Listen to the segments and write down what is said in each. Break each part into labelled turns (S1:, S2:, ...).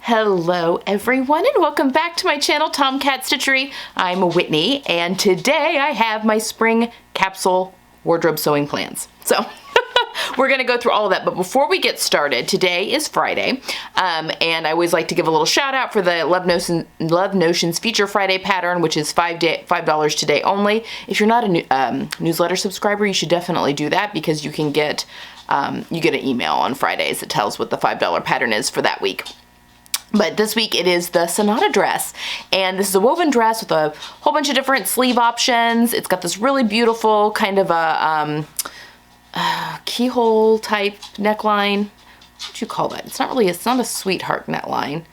S1: Hello everyone and welcome back to my channel, Tomcat Stitchery. I'm Whitney and today I have my spring capsule wardrobe sewing plans. So we're gonna go through all of that, but before we get started, today is Friday, and I always like to give a little shout out for the Love Notions Feature Friday pattern, which is $5 today only. If you're not a newsletter subscriber, you should definitely do that because you can get an email on Fridays that tells what the $5 pattern is for that week. But this week it is the Sonata dress, and this is a woven dress with a whole bunch of different sleeve options. It's got this really beautiful kind of a keyhole type neckline. What do you call that? It's not a sweetheart neckline.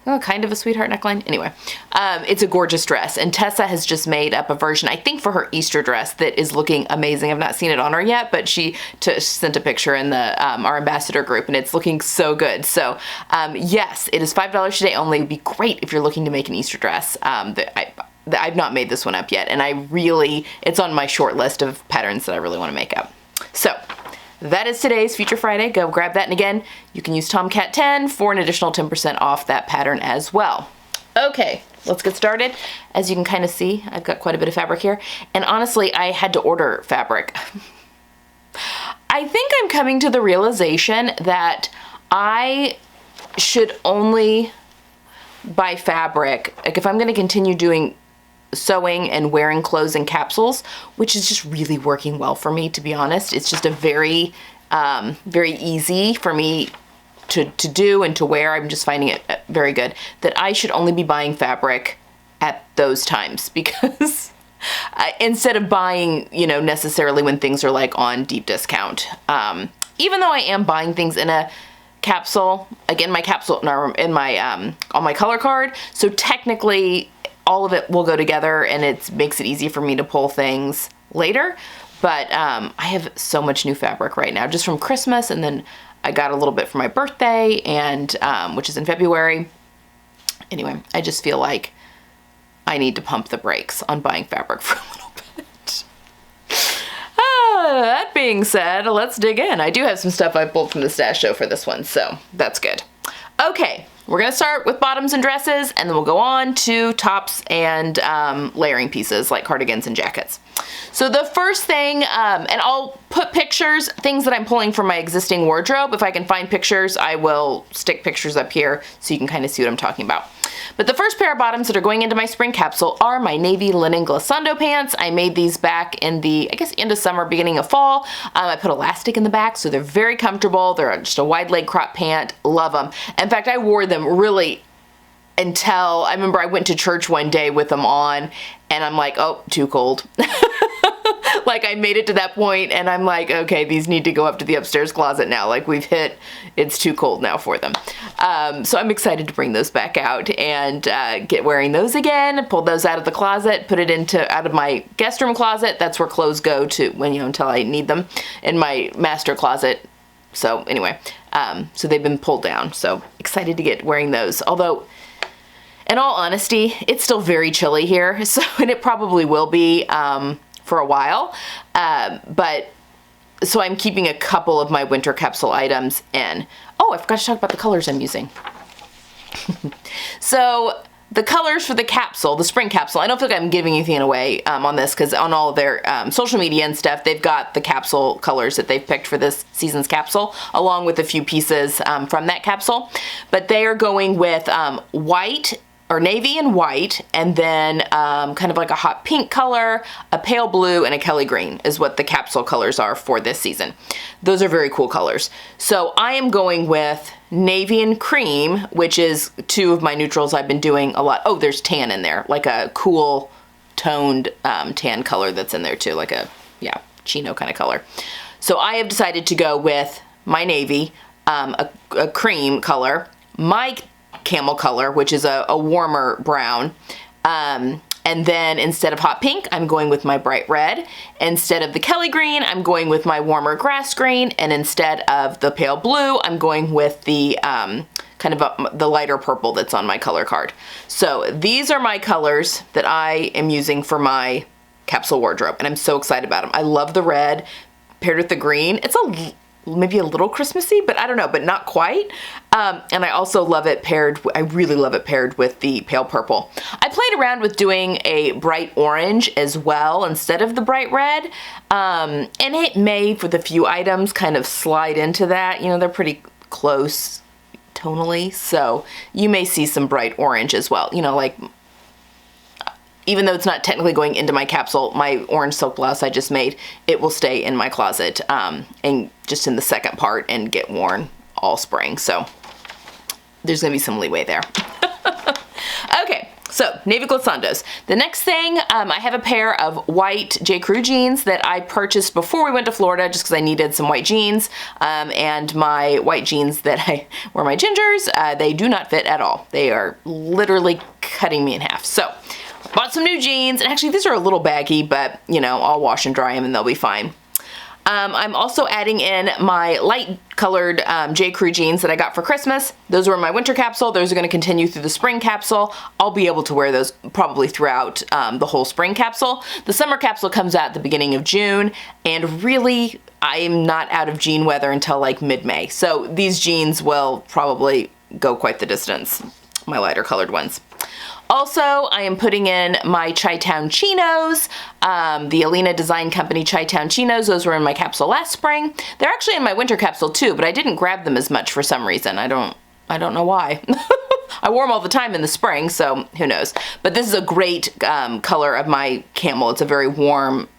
S1: Oh, kind of a sweetheart neckline. Anyway, it's a gorgeous dress, and Tessa has just made up a version, I think, for her Easter dress that is looking amazing. I've not seen it on her yet, but she sent a picture in the our ambassador group, and it's looking so good. So yes, it is $5 today only. It would be great if you're looking to make an Easter dress. I've not made this one up yet, and it's on my short list of patterns that I really want to make up. So that is today's Feature Friday. Go grab that, and again, you can use Tomcat 10 for an additional 10% off that pattern as well. Okay, let's get started. As you can kind of see, I've got quite a bit of fabric here, and honestly, I had to order fabric. I think I'm coming to the realization that I should only buy fabric, like if I'm going to continue doing sewing and wearing clothes in capsules, which is just really working well for me, to be honest. It's just a very easy for me to do and to wear. I'm just finding it very good, that I should only be buying fabric at those times, because instead of buying, necessarily when things are like on deep discount. Even though I am buying things in a capsule, again, my capsule in my on my color card, so technically all of it will go together, and it makes it easy for me to pull things later. But I have so much new fabric right now, just from Christmas, and then I got a little bit for my birthday, and which is in February. Anyway, I just feel like I need to pump the brakes on buying fabric for a little bit. That being said, let's dig in. I do have some stuff I pulled from the stash show for this one, so that's good. Okay. We're gonna start with bottoms and dresses, and then we'll go on to tops and layering pieces like cardigans and jackets. So the first thing, and I'll put pictures, things that I'm pulling from my existing wardrobe. If I can find pictures, I will stick pictures up here so you can kind of see what I'm talking about. But the first pair of bottoms that are going into my spring capsule are my navy linen glissando pants. I made these back in the, I guess, end of summer, beginning of fall. I put elastic in the back, so they're very comfortable. They're just a wide leg crop pant. Love them. In fact, I wore them really until, I remember I went to church one day with them on, and I'm like, oh, too cold. Like, I made it to that point, and I'm like, okay, these need to go up to the upstairs closet now. Like, it's too cold now for them. So I'm excited to bring those back out and get wearing those again. Pull those out of the closet, put it out of my guest room closet. That's where clothes go to until I need them, in my master closet. So anyway, so they've been pulled down. So excited to get wearing those. Although, in all honesty, it's still very chilly here. And it probably will be for a while. So I'm keeping a couple of my winter capsule items in. Oh, I forgot to talk about the colors I'm using. So the colors for the capsule, the spring capsule, I don't feel like I'm giving anything away on this, because on all of their social media and stuff, they've got the capsule colors that they've picked for this season's capsule, along with a few pieces from that capsule. But they are going with white, or navy and white, and then kind of like a hot pink color, a pale blue, and a Kelly green is what the capsule colors are for this season. Those are very cool colors. So I am going with navy and cream, which is two of my neutrals I've been doing a lot. Oh, there's tan in there, like a cool toned tan color that's in there too, like a, chino kind of color. So I have decided to go with my navy, a cream color, my camel color, which is a warmer brown, and then instead of hot pink, I'm going with my bright red. Instead of the Kelly green, I'm going with my warmer grass green, and instead of the pale blue, I'm going with the kind of the lighter purple that's on my color card. So these are my colors that I am using for my capsule wardrobe, and I'm so excited about them. I love the red paired with the green. It's a maybe a little Christmassy, but I don't know, but not quite. And I also love it paired, I really love it paired with the pale purple. I played around with doing a bright orange as well instead of the bright red. And it may, for the few items, kind of slide into that. You know, they're pretty close tonally, so you may see some bright orange as well. You know, like, even though it's not technically going into my capsule, my orange silk blouse I just made, it will stay in my closet and just in the second part and get worn all spring. So there's gonna be some leeway there. Okay, so navy glissandos. The next thing, I have a pair of white J.Crew jeans that I purchased before we went to Florida just because I needed some white jeans. And my white jeans that I were my gingers, they do not fit at all. They are literally cutting me in half. So bought some new jeans, and actually these are a little baggy, but you know, I'll wash and dry them and they'll be fine. I'm also adding in my light colored J.Crew jeans that I got for Christmas. Those were in my winter capsule. Those are going to continue through the spring capsule. I'll be able to wear those probably throughout the whole spring capsule. The summer capsule comes out at the beginning of June, and really I am not out of jean weather until like mid-May. So these jeans will probably go quite the distance, my lighter colored ones. Also, I am putting in my Chi-Town chinos, the Alina Design Company Chi-Town chinos. Those were in my capsule last spring. They're actually in my winter capsule too, but I didn't grab them as much for some reason. I don't know why. I wore them all the time in the spring, so who knows. But this is a great color of my camel. It's a very warm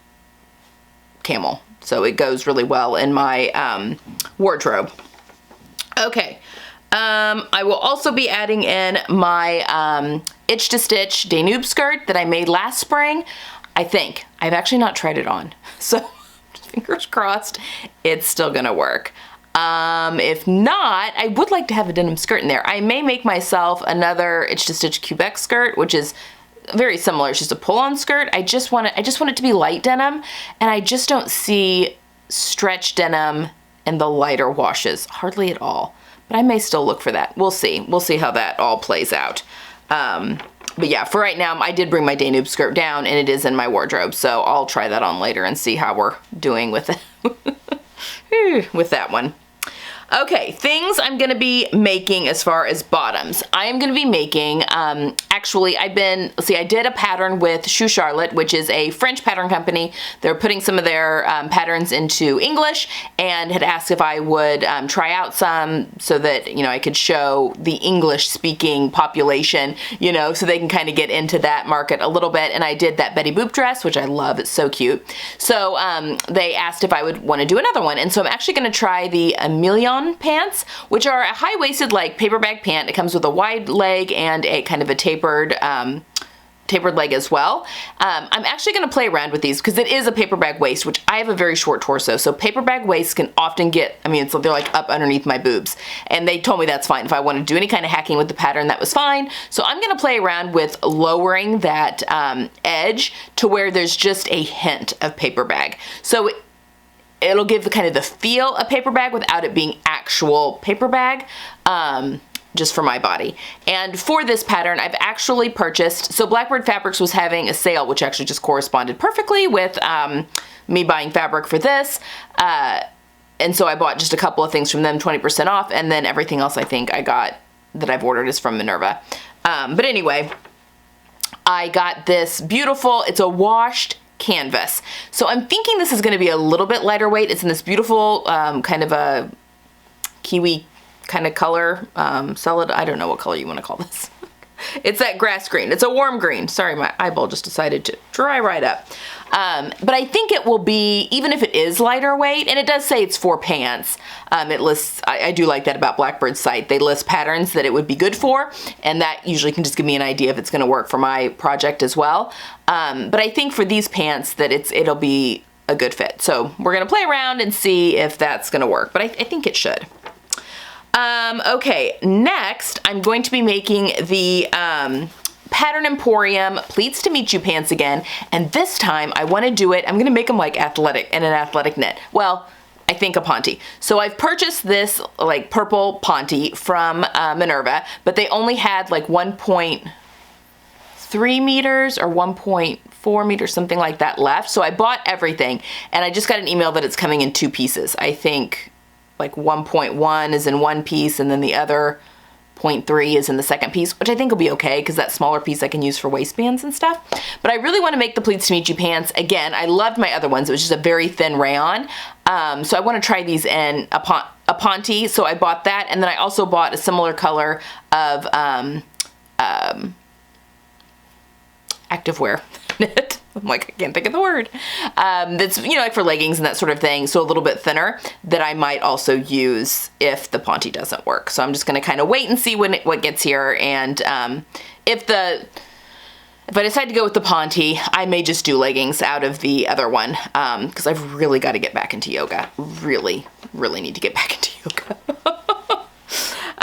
S1: camel, so it goes really well in my wardrobe. Okay. I will also be adding in my Itch to Stitch Danube skirt that I made last spring. I think. I've actually not tried it on, so fingers crossed it's still gonna work. If not, I would like to have a denim skirt in there. I may make myself another Itch to Stitch Quebec skirt, which is very similar. It's just a pull-on skirt. I just want it to be light denim, and I just don't see stretch denim in the lighter washes hardly at all. But I may still look for that. We'll see. We'll see how that all plays out. But yeah, for right now, I did bring my Danube skirt down, and it is in my wardrobe, so I'll try that on later and see how we're doing with it. With that one. Okay, things I'm gonna be making as far as bottoms. I am gonna be making, actually I did a pattern with Shoe Charlotte, which is a French pattern company. They're putting some of their patterns into English, and had asked if I would try out some so that, you know, I could show the English speaking population, you know, so they can kind of get into that market a little bit. And I did that Betty Boop dress, which I love, it's so cute. So they asked if I would want to do another one. And so I'm actually gonna try the Emilion pants, which are a high-waisted like paper bag pant. It comes with a wide leg and a kind of a tapered leg as well. I'm actually going to play around with these because it is a paper bag waist, which I have a very short torso, so paper bag waists can often get, I mean, so they're like up underneath my boobs, and they told me that's fine. If I want to do any kind of hacking with the pattern, that was fine. So I'm going to play around with lowering that edge to where there's just a hint of paper bag. So it'll give the kind of the feel of paper bag without it being actual paper bag, just for my body. And for this pattern, I've actually purchased, so Blackbird Fabrics was having a sale, which actually just corresponded perfectly with me buying fabric for this. And so I bought just a couple of things from them, 20% off, and then everything else I think I got that I've ordered is from Minerva. But anyway, I got this beautiful, it's a washed canvas. So I'm thinking this is going to be a little bit lighter weight. It's in this beautiful kind of a kiwi kind of color, solid, I don't know what color you want to call this. It's that grass green. It's a warm green. Sorry, my eyeball just decided to dry right up. But I think it will be, even if it is lighter weight, and it does say it's for pants, it lists, I do like that about Blackbird's site. They list patterns that it would be good for, and that usually can just give me an idea if it's going to work for my project as well. But I think for these pants that it'll be a good fit. So we're going to play around and see if that's going to work, but I think it should. Okay, next I'm going to be making the Pattern Emporium Pleats to Meet You pants again, and this time I want to do it, I'm going to make them like athletic, in an athletic knit. Well, I think a Ponte. So I've purchased this like purple Ponte from Minerva, but they only had like 1.3 meters or 1.4 meters, something like that left. So I bought everything, and I just got an email that it's coming in 2 pieces. I think like 1.1 is in one piece and then the other 0.3 is in the second piece, which I think will be okay because that smaller piece I can use for waistbands and stuff. But I really want to make the Pleats to Meet You pants. Again, I loved my other ones. It was just a very thin rayon. So I want to try these in a Ponte. So I bought that, and then I also bought a similar color of activewear knit. I'm like, I can't think of the word. That's, you know, like for leggings and that sort of thing. So a little bit thinner that I might also use if the Ponte doesn't work. So I'm just going to kind of wait and see what gets here. And if I decide to go with the Ponte, I may just do leggings out of the other one because I've really got to get back into yoga. Really, really need to get back into yoga.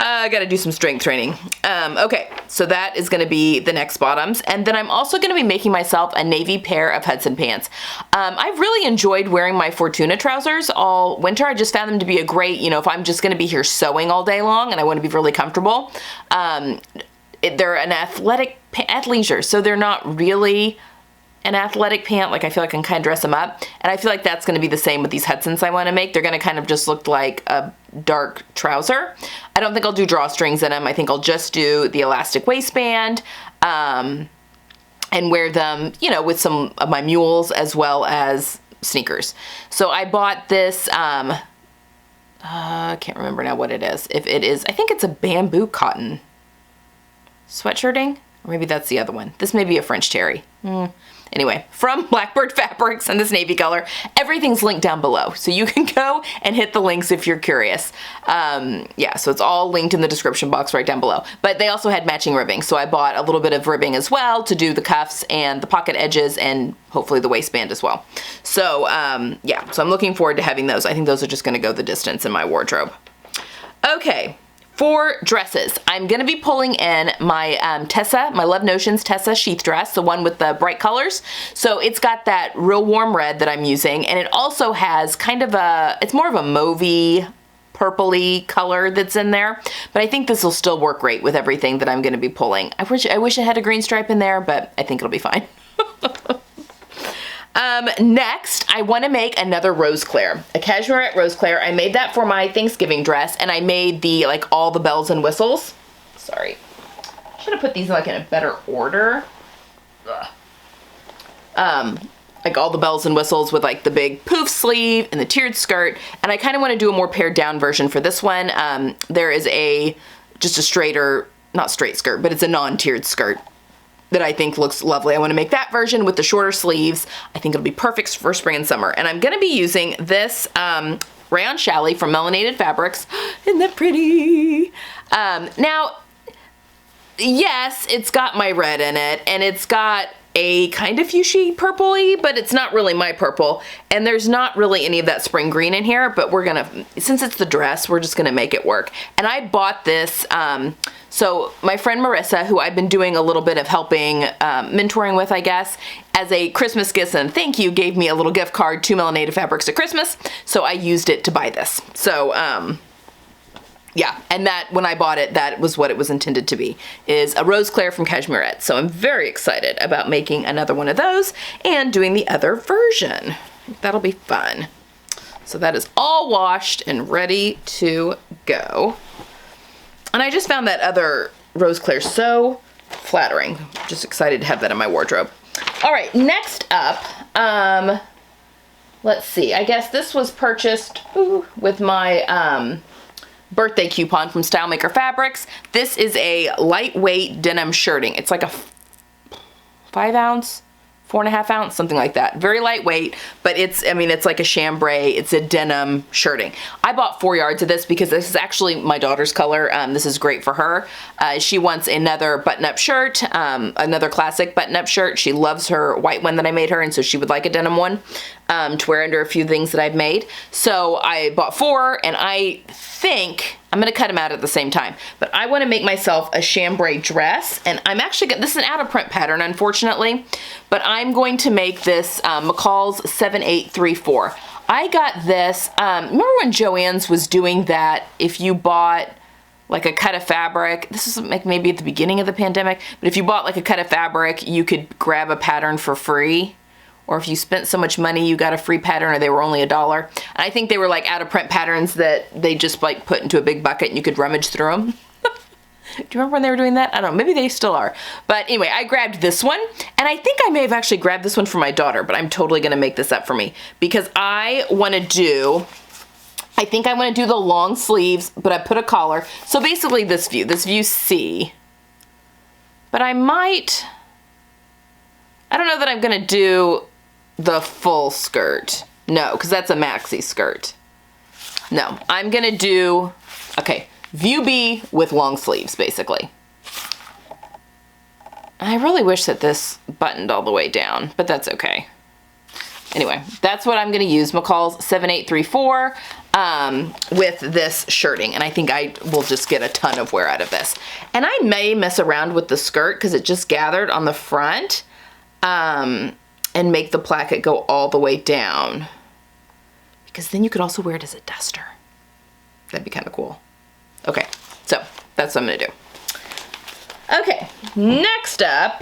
S1: I got to do some strength training. Okay, so that is going to be the next bottoms. And then I'm also going to be making myself a navy pair of Hudson pants. I've really enjoyed wearing my Fortuna trousers all winter. I just found them to be a great, you know, if I'm just going to be here sewing all day long and I want to be really comfortable. They're an athleisure, so they're not really an athletic pant. Like, I feel like I can kind of dress them up. And I feel like that's going to be the same with these Hudsons I want to make. They're going to kind of just look like a dark trouser. I don't think I'll do drawstrings in them. I think I'll just do the elastic waistband and wear them, you know, with some of my mules as well as sneakers. So I bought this, I can't remember now what it is. If it is, I think it's a bamboo cotton sweatshirting, or maybe that's the other one. This may be a French terry. Anyway, from Blackbird Fabrics in this navy color. Everything's linked down below, so you can go and hit the links if you're curious. Yeah, so it's all linked in the description box right down below. But they also had matching ribbing, so I bought a little bit of ribbing as well to do the cuffs and the pocket edges and hopefully the waistband as well. So yeah, so I'm looking forward to having those. I think those are just gonna go the distance in my wardrobe. Okay. For dresses, I'm going to be pulling in my Tessa, my Love Notions Tessa sheath dress, the one with the bright colors. So it's got that real warm red that I'm using, and it also has kind of it's more of a mauvey, purpley color that's in there. But I think this will still work great with everything that I'm going to be pulling. I wish I had a green stripe in there, but I think it'll be fine. Next, I want to make another rose claire, a Cashmerette rose claire. I made that for my Thanksgiving dress, and I made the, like, all the bells and whistles. Sorry. Should have put these like in a better order. Like all the bells and whistles with like the big poof sleeve and the tiered skirt. And I kind of want to do a more pared down version for this one. There is just a straighter, not straight skirt, but it's a non-tiered skirt that I think looks lovely. I want to make that version with the shorter sleeves. I think it'll be perfect for spring and summer. And I'm going to be using this rayon challis from Melanated Fabrics. Isn't that pretty? Now, yes, it's got my red in it, and it's got a kind of fuchsia purple-y, but it's not really my purple. And there's not really any of that spring green in here, but we're gonna, since it's the dress, we're just gonna make it work. And I bought this, so my friend Marissa, who I've been doing a little bit of helping, mentoring with, I guess, as a Christmas gift and thank you, gave me a little gift card to Melanated Fabrics at Christmas. So I used it to buy this. So, yeah, and that, when I bought it, that was what it was intended to be, is a rose claire from Cashmerette. So I'm very excited about making another one of those and doing the other version. That'll be fun. So that is all washed and ready to go. And I just found that other rose claire so flattering. Just excited to have that in my wardrobe. All right, next up, let's see. I guess this was purchased with my birthday coupon from StyleMaker Fabrics. This is a lightweight denim shirting. It's like a 5 ounce, 4.5 ounce, something like that. Very lightweight, but it's, I mean, it's like a chambray. It's a denim shirting. I bought 4 yards of this because this is actually my daughter's color. This is great for her. She wants another button-up shirt, another classic button-up shirt. She loves her white one that I made her, and so she would like a denim one to wear under a few things that I've made. So I bought 4, and I think I'm gonna cut them out at the same time, but I wanna make myself a chambray dress, and I'm actually this is an out of print pattern, unfortunately, but I'm going to make this McCall's 7834. I got this, remember when Joann's was doing that, if you bought like a cut of fabric, this is like maybe at the beginning of the pandemic, but if you bought like a cut of fabric, you could grab a pattern for free, or if you spent so much money you got a free pattern or they were only $1. And I think they were like out of print patterns that they just like put into a big bucket and you could rummage through them. Do you remember when they were doing that? I don't know, maybe they still are. But anyway, I grabbed this one, and I think I may have actually grabbed this one for my daughter, but I'm totally gonna make this up for me because I think I wanna do the long sleeves, but I put a collar. So basically this view C, but I don't know that I'm gonna do the full skirt. No, because that's a maxi skirt. No, I'm gonna do, okay, view B with long sleeves, basically. I really wish that this buttoned all the way down, but that's okay. Anyway, that's what I'm gonna use, McCall's 7834 with this shirting, and I think I will just get a ton of wear out of this. And I may mess around with the skirt because it just gathered on the front and make the placket go all the way down, because then you could also wear it as a duster. That'd be kind of cool. Okay, so that's what I'm gonna do. Okay, next up,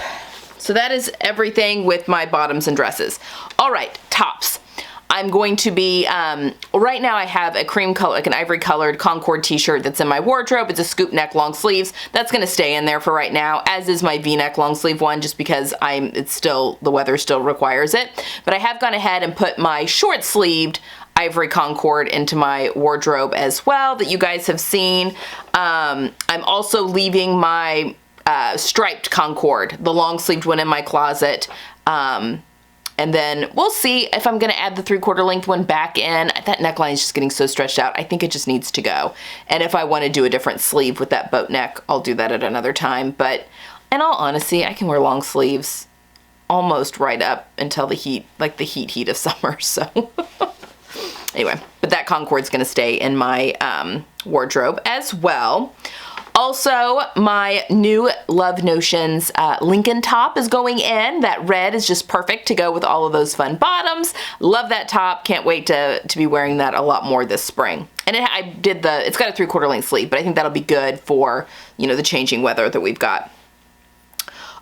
S1: so that is everything with my bottoms and dresses. All right, tops. I'm going to be, right now I have a cream color, like an ivory colored Concord t-shirt that's in my wardrobe. It's a scoop neck long sleeves. That's gonna stay in there for right now, as is my V-neck long sleeve one, just because the weather still requires it. But I have gone ahead and put my short sleeved ivory Concord into my wardrobe as well that you guys have seen. I'm also leaving my striped Concord, the long sleeved one, in my closet. And then we'll see if I'm gonna add the 3/4 length one back in. That neckline is just getting so stretched out. I think it just needs to go. And if I wanna do a different sleeve with that boat neck, I'll do that at another time. But in all honesty, I can wear long sleeves almost right up until the heat, like the heat of summer, so. Anyway, but that Concord's gonna stay in my wardrobe as well. Also, my new Love Notions Lincoln top is going in. That red is just perfect to go with all of those fun bottoms. Love that top. Can't wait to be wearing that a lot more this spring. And it's got a 3/4 length sleeve, but I think that'll be good for, the changing weather that we've got.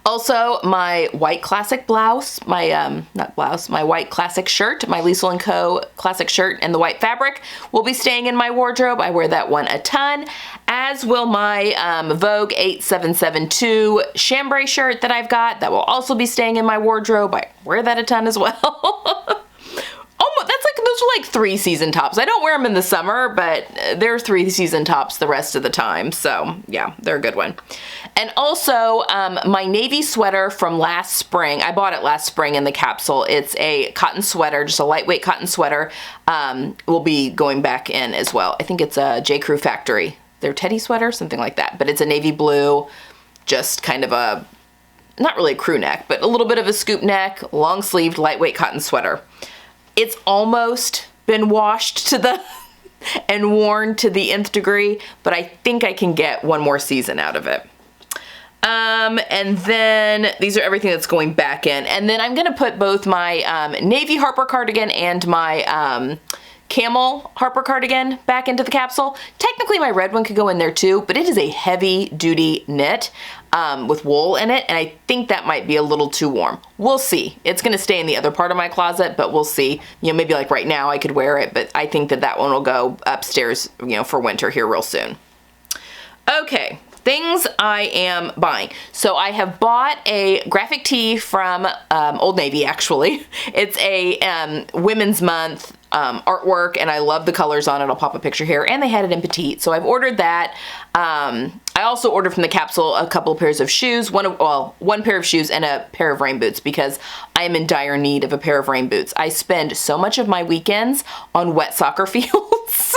S1: Also, my white classic blouse, my white classic shirt, my Liesl & Co. classic shirt and the white fabric will be staying in my wardrobe. I wear that one a ton, as will my Vogue 8772 chambray shirt that I've got. That will also be staying in my wardrobe. I wear that a ton as well. Those are like 3-season tops. I don't wear them in the summer, but they're 3-season tops the rest of the time. So yeah, they're a good one. And also my navy sweater from last spring. I bought it last spring in the capsule. It's a cotton sweater, just a lightweight cotton sweater. Will be going back in as well. I think it's a J.Crew factory. Their teddy sweater, something like that. But it's a navy blue, just kind of a, not really a crew neck, but a little bit of a scoop neck, long sleeved, lightweight cotton sweater. It's almost been washed and worn to the nth degree, but I think I can get one more season out of it. And then these are everything that's going back in. And then I'm gonna put both my navy Harper cardigan and my camel Harper cardigan back into the capsule. Technically my red one could go in there too, but it is a heavy duty knit with wool in it, and I think that might be a little too warm. We'll see. It's gonna stay in the other part of my closet, but we'll see. Maybe like right now I could wear it, but I think that one will go upstairs, for winter here real soon. Okay. Things I am buying. So I have bought a graphic tee from Old Navy, actually. It's a Women's Month artwork, and I love the colors on it. I'll pop a picture here. And they had it in petite, so I've ordered that. I also ordered from the capsule a couple of pairs of shoes, one pair of shoes and a pair of rain boots, because I am in dire need of a pair of rain boots. I spend so much of my weekends on wet soccer fields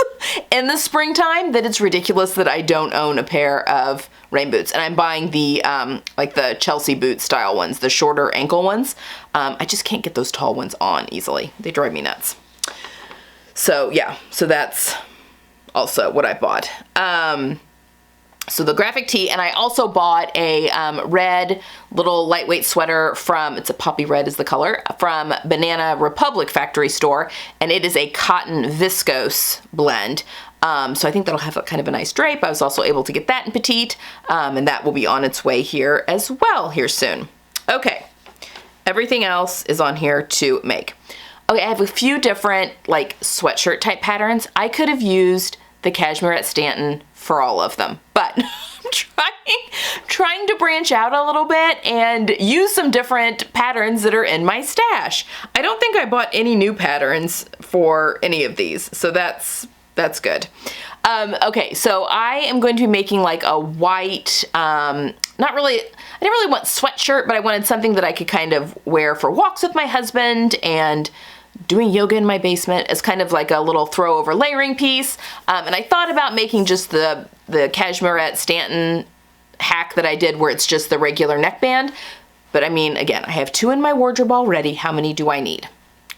S1: in the springtime that it's ridiculous that I don't own a pair of rain boots. And I'm buying the like the Chelsea boot style ones, the shorter ankle ones. I just can't get those tall ones on easily. They drive me nuts. So yeah, so that's also what I bought. So the graphic tee, and I also bought a red little lightweight sweater it's a poppy red is the color, from Banana Republic factory store, and it is a cotton viscose blend. So I think that'll have kind of a nice drape. I was also able to get that in petite, and that will be on its way here as well here soon. Okay. Everything else is on here to make. Okay, I have a few different like sweatshirt type patterns. I could have used the Cashmerette Stanton for all of them, but I'm trying to branch out a little bit and use some different patterns that are in my stash. I don't think I bought any new patterns for any of these, so that's good. Okay, so I am going to be making like a white, I didn't really want sweatshirt, but I wanted something that I could kind of wear for walks with my husband and doing yoga in my basement as kind of like a little throw over layering piece. And I thought about making just the Cashmerette Stanton hack that I did where it's just the regular neckband. But I mean, again, I have 2 in my wardrobe already. How many do I need?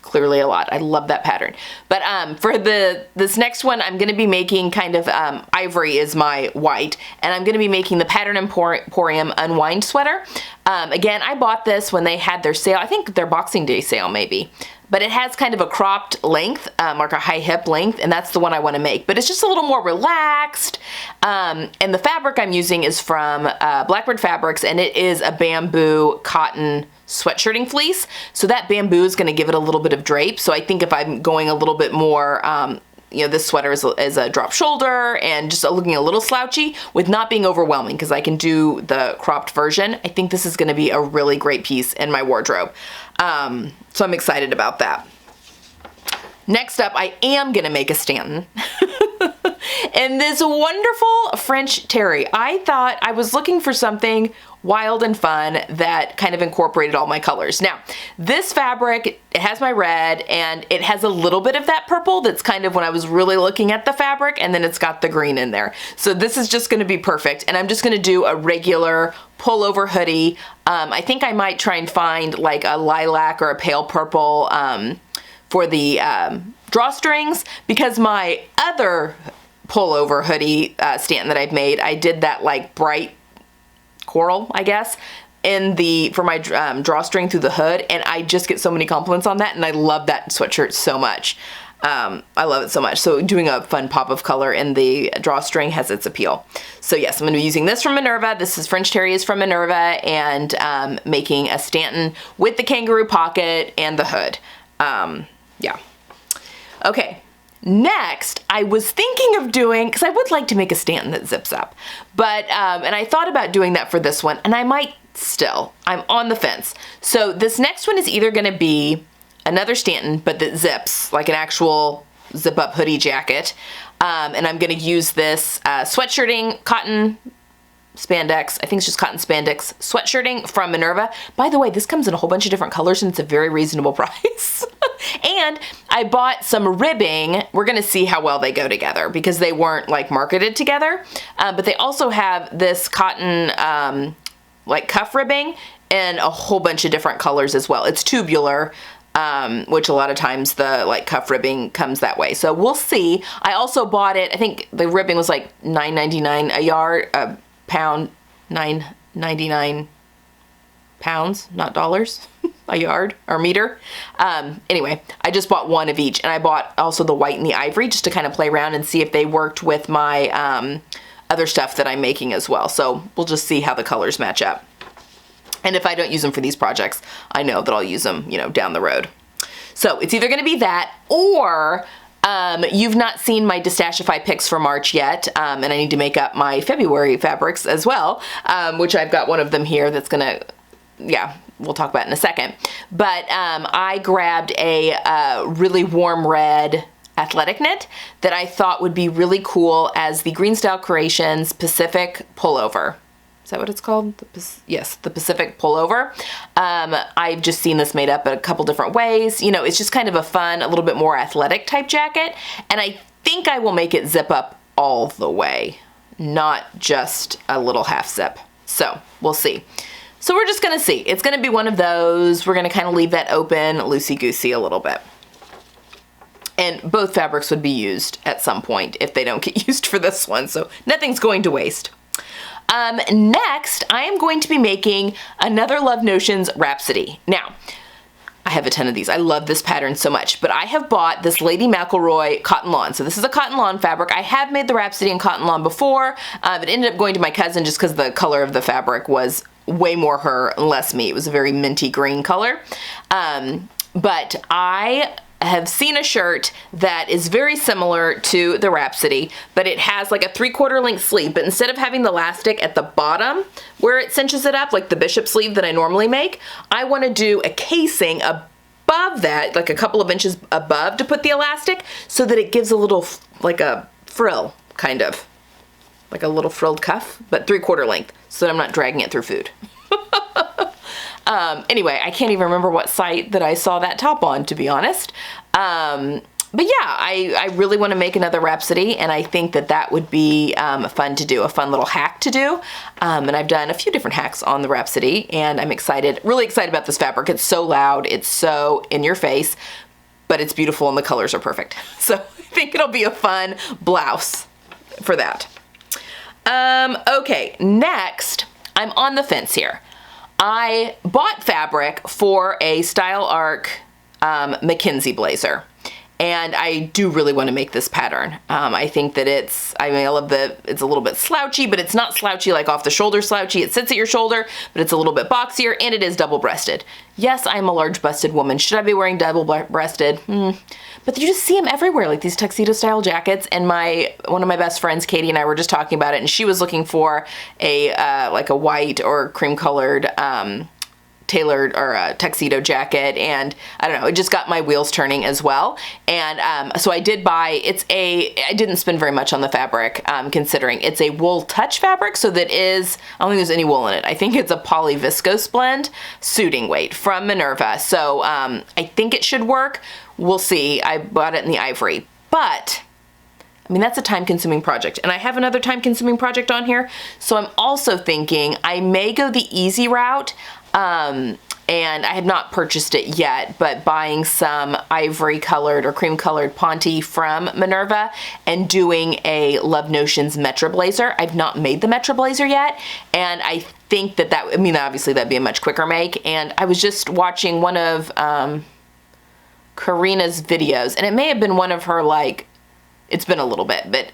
S1: Clearly a lot. I love that pattern. But for this next one, I'm going to be making kind of, ivory is my white, and I'm going to be making the Pattern Emporium Unwind Sweater. Again, I bought this when they had their sale. I think their Boxing Day sale maybe. But it has kind of a cropped length, like a high hip length, and that's the one I want to make. But it's just a little more relaxed. And the fabric I'm using is from Blackbird Fabrics, and it is a bamboo cotton sweatshirting fleece. So that bamboo is going to give it a little bit of drape. So I think if I'm going a little bit more, this sweater is a drop shoulder and just looking a little slouchy with not being overwhelming because I can do the cropped version. I think this is going to be a really great piece in my wardrobe. So I'm excited about that. Next up, I am going to make a Stanton. And this wonderful French terry. I thought I was looking for something wild and fun that kind of incorporated all my colors. Now, this fabric, it has my red and it has a little bit of that purple that's kind of when I was really looking at the fabric, and then it's got the green in there. So this is just going to be perfect. And I'm just going to do a regular pullover hoodie. I think I might try and find like a lilac or a pale purple for the drawstrings, because my other pullover hoodie Stanton that I've made, I did that like bright coral, I guess, for my drawstring through the hood, and I just get so many compliments on that, and I love that sweatshirt so much. I love it so much. So doing a fun pop of color in the drawstring has its appeal. So yes, I'm going to be using this from Minerva. This is French Terry is from Minerva, and making a Stanton with the kangaroo pocket and the hood. Yeah. Okay. Next, I was thinking of doing, because I would like to make a Stanton that zips up, but, and I thought about doing that for this one, and I might still. I'm on the fence. So this next one is either going to be another Stanton, but that zips, like an actual zip-up hoodie jacket, and I'm going to use this sweatshirting cotton spandex, I think it's just cotton spandex sweatshirting from Minerva. By the way, this comes in a whole bunch of different colors and it's a very reasonable price. And I bought some ribbing. We're gonna see how well they go together because they weren't like marketed together. But they also have this cotton like cuff ribbing in a whole bunch of different colors as well. It's tubular, which a lot of times the like cuff ribbing comes that way. So we'll see. I also bought it, I think the ribbing was like $9.99 a yard, pound, 9.99 pounds, not dollars, a yard or meter. Anyway, I just bought one of each, and I bought also the white and the ivory just to kind of play around and see if they worked with my other stuff that I'm making as well. So we'll just see how the colors match up. And if I don't use them for these projects, I know that I'll use them, down the road. So it's either going to be that, or you've not seen my Destashify picks for March yet, and I need to make up my February fabrics as well, which I've got one of them here that's gonna, yeah, we'll talk about in a second. But I grabbed a really warm red athletic knit that I thought would be really cool as the Green Style Creations Pacific pullover. Is that what it's called? Yes, the Pacific pullover. I've just seen this made up a couple different ways. It's just kind of a fun, a little bit more athletic type jacket. And I think I will make it zip up all the way, not just a little half zip. So we'll see. So we're just gonna see. It's gonna be one of those. We're gonna kind of leave that open, loosey-goosey a little bit. And both fabrics would be used at some point if they don't get used for this one. So nothing's going to waste. Next, I am going to be making another Love Notions Rhapsody. Now, I have a ton of these. I love this pattern so much, but I have bought this Lady McElroy cotton lawn. So this is a cotton lawn fabric. I have made the Rhapsody in cotton lawn before. It ended up going to my cousin just because the color of the fabric was way more her and less me. It was a very minty green color. But I have seen a shirt that is very similar to the Rhapsody, but it has like a 3/4 length sleeve, but instead of having the elastic at the bottom where it cinches it up, like the bishop sleeve that I normally make, I want to do a casing above that, like a couple of inches above, to put the elastic so that it gives a little, like a frill, kind of. Like a little frilled cuff, but 3/4 length, so that I'm not dragging it through food. Anyway, I can't even remember what site that I saw that top on, to be honest. But yeah, I really want to make another Rhapsody, and I think that that would be fun to do, a fun little hack to do. And I've done a few different hacks on the Rhapsody, and I'm excited, really excited about this fabric. It's so loud, it's so in your face, but it's beautiful and the colors are perfect. So I think it'll be a fun blouse for that. Okay, next, I'm on the fence here. I bought fabric for a Style Arc Mackenzie blazer, and I do really want to make this pattern. I think that I love it's a little bit slouchy, but it's not slouchy like off the shoulder slouchy. It sits at your shoulder, but it's a little bit boxier, and it is double-breasted. Yes, I'm a large-busted woman. Should I be wearing double-breasted? But you just see them everywhere, like these tuxedo-style jackets, and one of my best friends, Katie, and I were just talking about it, and she was looking for like a white or cream-colored tailored or a tuxedo jacket, and I don't know, it just got my wheels turning as well. And so I did buy, I didn't spend very much on the fabric, considering it's a wool touch fabric, so that is, I don't think there's any wool in it. I think it's a poly viscose blend suiting weight from Minerva. So I think it should work. We'll see. I bought it in the ivory, but I mean, that's a time-consuming project, and I have another time-consuming project on here, so I'm also thinking I may go the easy route, and I have not purchased it yet, but buying some ivory-colored or cream-colored Ponte from Minerva and doing a Love Notions Metro blazer. I've not made the Metro blazer yet, and I think I mean, obviously that'd be a much quicker make, and I was just watching one of Karina's videos, and it may have been one of her, like, it's been a little bit, but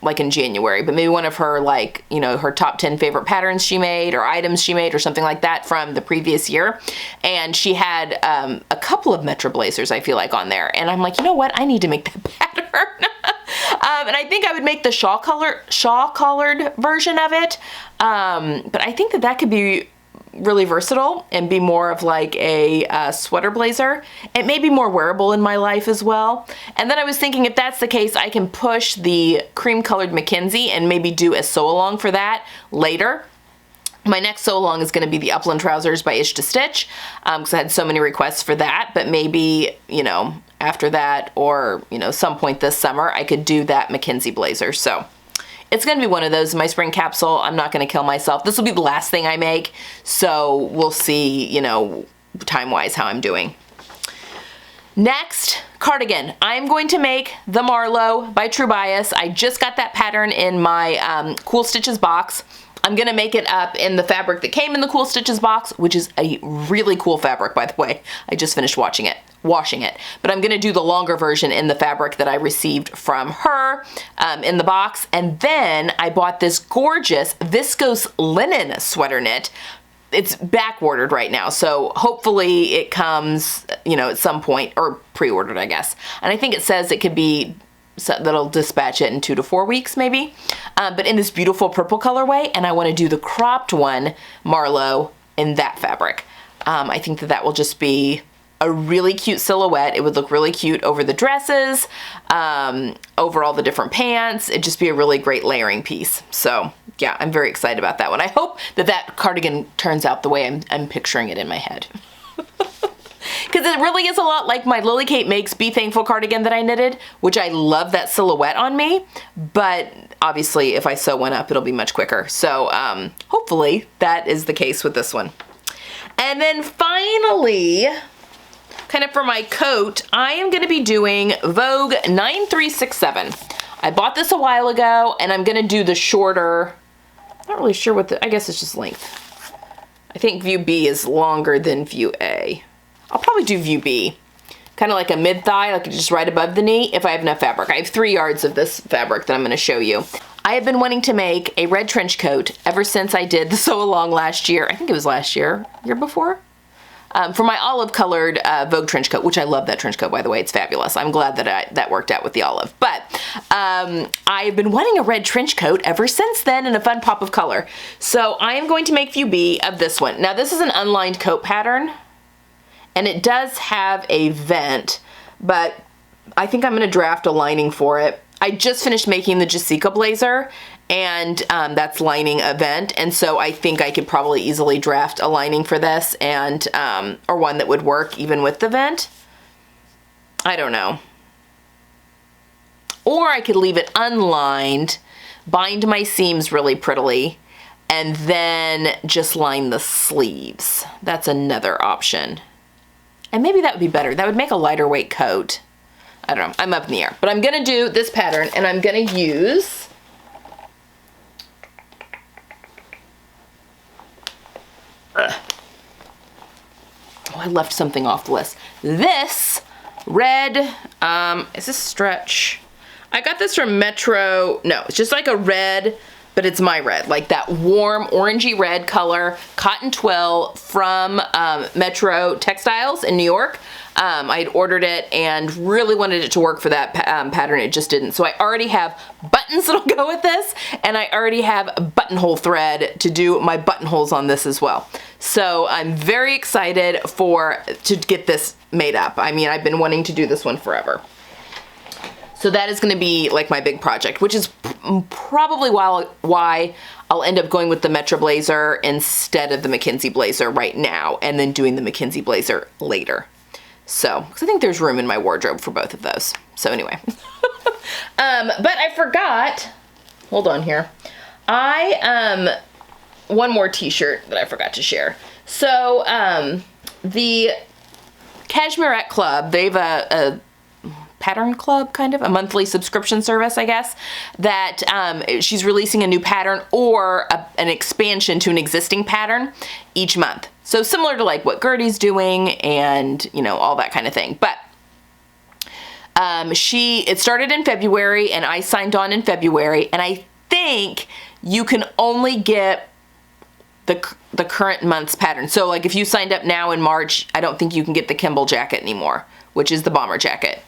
S1: like in January, but maybe one of her, like, you know, her top 10 favorite patterns she made or items she made or something like that from the previous year. And she had a couple of Metro blazers, I feel like, on there. And I'm like, you know what? I need to make that pattern. And I think I would make the shawl-collared version of it. But I think that could be really versatile and be more of like a sweater blazer. It may be more wearable in my life as well. And then I was thinking, if that's the case, I can push the cream colored Mackenzie and maybe do a sew along for that later. My next sew along is going to be the Upland trousers by Itch to Stitch, because I had so many requests for that. But maybe, you know, after that, or, you know, some point this summer, I could do that Mackenzie blazer. So it's going to be one of those in my spring capsule. I'm not going to kill myself. This will be the last thing I make, so we'll see, you know, time-wise how I'm doing. Next, cardigan. I'm going to make the Marlowe by True Bias. I just got that pattern in my Cool Stitches box. I'm going to make it up in the fabric that came in the Cool Stitches box, which is a really cool fabric, by the way. I just finished washing it. But I'm going to do the longer version in the fabric that I received from her in the box. And then I bought this gorgeous viscose linen sweater knit. It's back ordered right now, so hopefully it comes, you know, at some point, or pre-ordered, I guess. And I think it says it could be, that'll dispatch it in 2 to 4 weeks maybe, but in this beautiful purple colorway, and I want to do the cropped one, Marlowe, in that fabric. I think that will just be a really cute silhouette. It would look really cute over the dresses, over all the different pants. It'd just be a really great layering piece. So yeah, I'm very excited about that one. I hope that cardigan turns out the way I'm picturing it in my head. Because it really is a lot like my Lily Kate Makes Be Thankful cardigan that I knitted, which I love that silhouette on me, but obviously if I sew one up, it'll be much quicker. So hopefully that is the case with this one. And then finally, kind of for my coat, I am going to be doing Vogue 9367. I bought this a while ago, and I'm going to do the shorter, not really sure what I guess it's just length. I think view B is longer than view A. I'll probably do view B, kind of like a mid-thigh, like just right above the knee, if I have enough fabric. I have 3 yards of this fabric that I'm going to show you. I have been wanting to make a red trench coat ever since I did the Sew Along last year. I think it was last year, year before. For my olive colored Vogue trench coat, which I love that trench coat, by the way. It's fabulous. I'm glad that that worked out with the olive. But I've been wanting a red trench coat ever since then in a fun pop of color. So I am going to make View B of this one. Now this is an unlined coat pattern, and it does have a vent, but I think I'm going to draft a lining for it. I just finished making the Jessica blazer, and that's lining a vent, and so I think I could probably easily draft a lining for this, and or one that would work even with the vent. I don't know. Or I could leave it unlined, bind my seams really prettily, and then just line the sleeves. That's another option. And maybe that would be better. That would make a lighter weight coat. I don't know, I'm up in the air. But I'm gonna do this pattern, and I'm gonna use oh, I left something off the list. This red, is this stretch? I got this from Metro, no, it's just like a red, but it's my red, like that warm orangey red color, cotton twill from Metro Textiles in New York. I had ordered it and really wanted it to work for that pattern. It just didn't. So I already have buttons that'll go with this, and I already have buttonhole thread to do my buttonholes on this as well. So I'm very excited to get this made up. I mean, I've been wanting to do this one forever. So that is going to be like my big project, which is probably why I'll end up going with the Metro blazer instead of the McKinsey blazer right now, and then doing the McKinsey blazer later. So, because I think there's room in my wardrobe for both of those. So anyway. But I forgot, hold on here. One more t-shirt that I forgot to share. So, the Cashmerette Club, they have a pattern club, kind of a monthly subscription service, I guess, that she's releasing a new pattern or an expansion to an existing pattern each month. So similar to like what Gertie's doing and, you know, all that kind of thing. But it started in February, and I signed on in February, and I think you can only get the current month's pattern. So like if you signed up now in March, I don't think you can get the Kimball jacket anymore, which is the bomber jacket.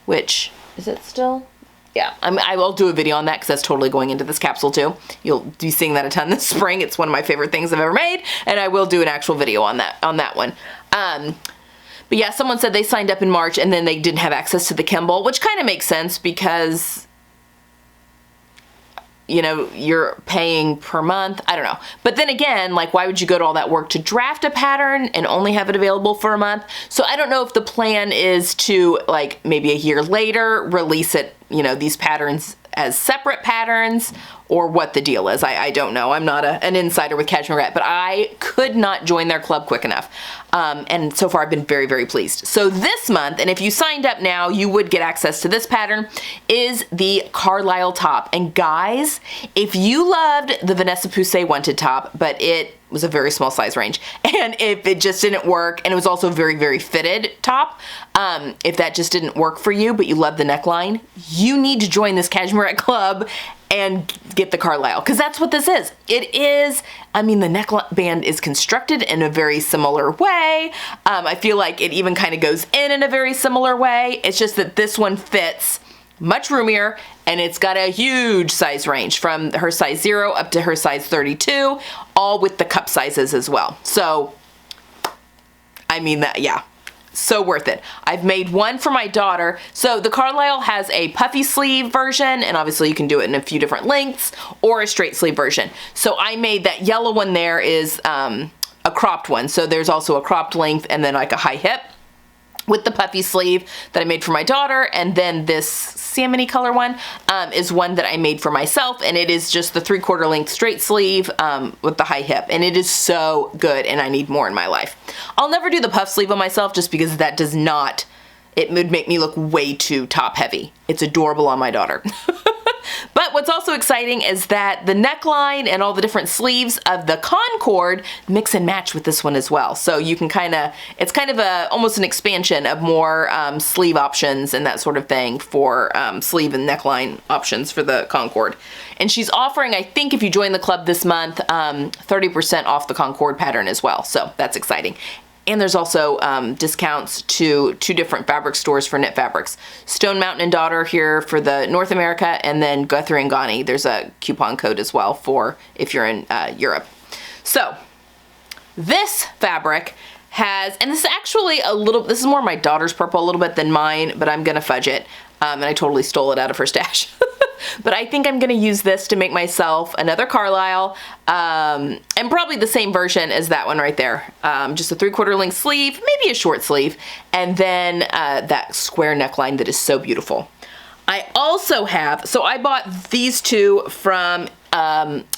S1: Which, is it still? Yeah, I will do a video on that because that's totally going into this capsule too. You'll be seeing that a ton this spring. It's one of my favorite things I've ever made, and I will do an actual video on that one. But yeah, someone said they signed up in March and then they didn't have access to the Kimball, which kind of makes sense because, you know, you're paying per month. I don't know. But then again, like, why would you go to all that work to draft a pattern and only have it available for a month? So I don't know if the plan is to, like, maybe a year later release it, you know, these patterns as separate patterns, or what the deal is. I don't know. I'm not an insider with Cashmerette, but I could not join their club quick enough. And so far I've been very, very pleased. So this month, and if you signed up now, you would get access to this pattern, is the Carlisle top. And guys, if you loved the Vanessa Poussey wanted top, but it was a very small size range, and if it just didn't work, and it was also very, very fitted top, if that just didn't work for you, but you love the neckline, you need to join this Cashmerette club and get the Carlisle, because that's what this is. It is, I mean, the neckband is constructed in a very similar way. I feel like it even kind of goes in a very similar way. It's just that this one fits much roomier, and it's got a huge size range from her size 0 up to her size 32, all with the cup sizes as well. So, I mean, that, yeah. So worth it. I've made one for my daughter. So the Carlisle has a puffy sleeve version, and obviously you can do it in a few different lengths, or a straight sleeve version. So I made that yellow one. There is a cropped one. So there's also a cropped length and then like a high hip with the puffy sleeve that I made for my daughter. And then this salmony color one is one that I made for myself, and it is just the 3/4 length straight sleeve with the high hip, and it is so good, and I need more in my life. I'll never do the puff sleeve on myself just because that does not, it would make me look way too top heavy. It's adorable on my daughter. But what's also exciting is that the neckline and all the different sleeves of the Concord mix and match with this one as well. So you can it's kind of almost an expansion of more sleeve options and that sort of thing for sleeve and neckline options for the Concord. And she's offering, I think if you join the club this month, 30% off the Concord pattern as well. So that's exciting. And there's also discounts to 2 different fabric stores for knit fabrics. Stone Mountain and Daughter here for the North America, and then Guthrie and Ghani. There's a coupon code as well for if you're in Europe. So this fabric has, and this is actually this is more my daughter's purple a little bit than mine, but I'm gonna fudge it. And I totally stole it out of her stash. But I think I'm gonna use this to make myself another Carlisle, and probably the same version as that one right there. Just a 3/4 length sleeve, maybe a short sleeve, and then that square neckline that is so beautiful. I also have, so I bought these 2 from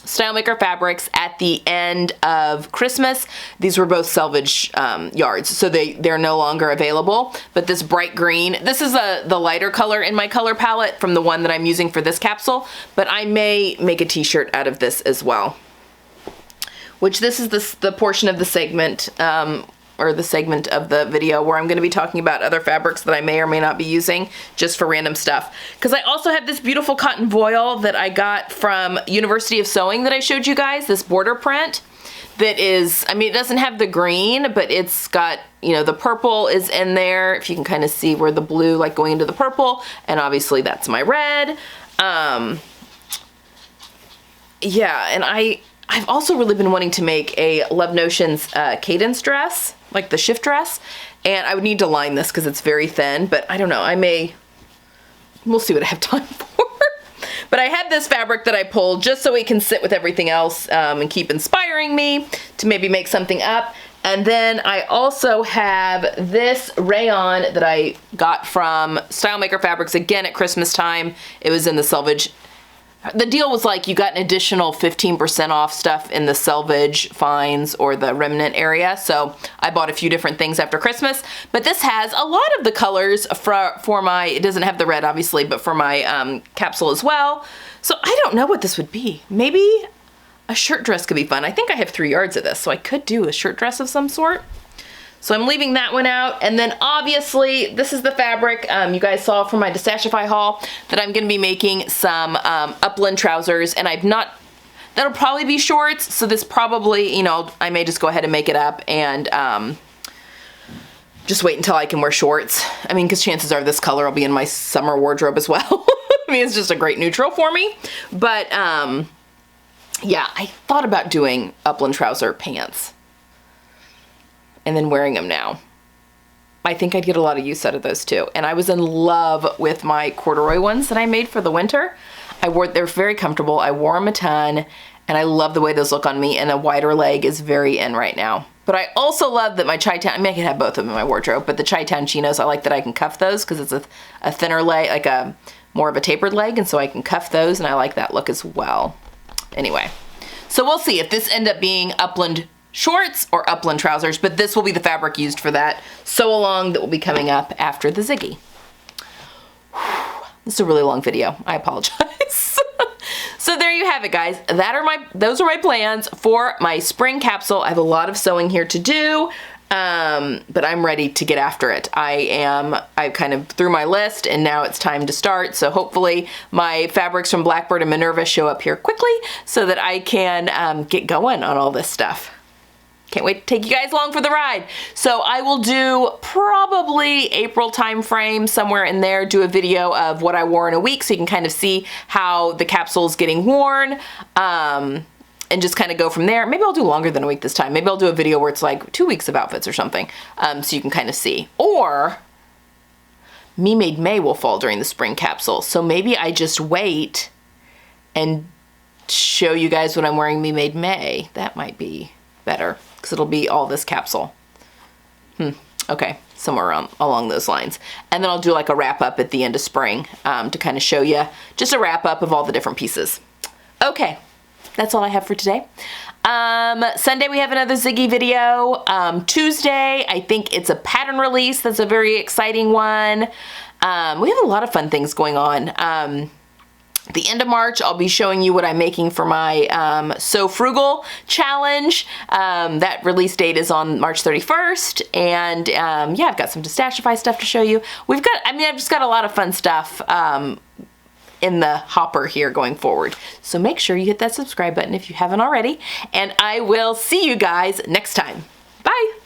S1: Style Maker Fabrics at the end of Christmas. These were both selvage yards, so they're no longer available. But this bright green, this is the lighter color in my color palette from the one that I'm using for this capsule, but I may make a t-shirt out of this as well. Which this is the portion of the segment, or the segment of the video where I'm going to be talking about other fabrics that I may or may not be using just for random stuff. Because I also have this beautiful cotton voile that I got from University of Sewing that I showed you guys, this border print that is, I mean, it doesn't have the green, but it's got, you know, the purple is in there. If you can kind of see where the blue like going into the purple, and obviously that's my red. Yeah, and I've also really been wanting to make a Love Notions cadence dress, like the shift dress, and I would need to line this because it's very thin, but I don't know, we'll see what I have time for. But I have this fabric that I pulled just so it can sit with everything else and keep inspiring me to maybe make something up. And then I also have this rayon that I got from Style Maker Fabrics again at Christmas time. It was in the selvage. The deal was like you got an additional 15% off stuff in the selvage finds or the remnant area. So I bought a few different things after Christmas, but this has a lot of the colors for my, it doesn't have the red obviously, but for my capsule as well. So I don't know what this would be. Maybe a shirt dress could be fun. I think I have 3 yards of this, so I could do a shirt dress of some sort. So I'm leaving that one out. And then obviously this is the fabric you guys saw from my Destashify haul that I'm gonna be making some upland trousers, and that'll probably be shorts. So this probably, you know, I may just go ahead and make it up and just wait until I can wear shorts. I mean, because chances are this color will be in my summer wardrobe as well. I mean, it's just a great neutral for me. But yeah, I thought about doing upland trouser pants and then wearing them now. I think I'd get a lot of use out of those too. And I was in love with my corduroy ones that I made for the winter. They're very comfortable. I wore them a ton, and I love the way those look on me, and a wider leg is very in right now. But I also love that my Chi-Town, I mean, I can have both of them in my wardrobe, but the Chi-Town chinos, I like that I can cuff those because it's a thinner leg, like a more of a tapered leg, and so I can cuff those, and I like that look as well. Anyway, so we'll see if this ends up being upland shorts or upland trousers, but this will be the fabric used for that sew along that will be coming up after the Ziggy. This is a really long video. I apologize. So there you have it, guys. Those are my plans for my spring capsule. I have a lot of sewing here to do, but I'm ready to get after it. I kind of threw my list, and now it's time to start. So hopefully my fabrics from Blackbird and Minerva show up here quickly so that I can get going on all this stuff. Can't wait to take you guys along for the ride. So I will do probably April time frame, somewhere in there, do a video of what I wore in a week so you can kind of see how the capsule is getting worn, and just kind of go from there. Maybe I'll do longer than a week this time. Maybe I'll do a video where it's like 2 weeks of outfits or something, so you can kind of see. Or Me Made May will fall during the spring capsule. So maybe I just wait and show you guys what I'm wearing Me Made May. That might be better, because it'll be all this capsule. Okay, somewhere along those lines. And then I'll do like a wrap up at the end of spring to kind of show you just a wrap up of all the different pieces. Okay, that's all I have for today. Sunday we have another Ziggy video. Tuesday, I think it's a pattern release. That's a very exciting one. We have a lot of fun things going on. At the end of March, I'll be showing you what I'm making for my So Frugal challenge. That release date is on March 31st. And yeah, I've got some Distashify stuff to show you. I've just got a lot of fun stuff in the hopper here going forward. So make sure you hit that subscribe button if you haven't already. And I will see you guys next time. Bye.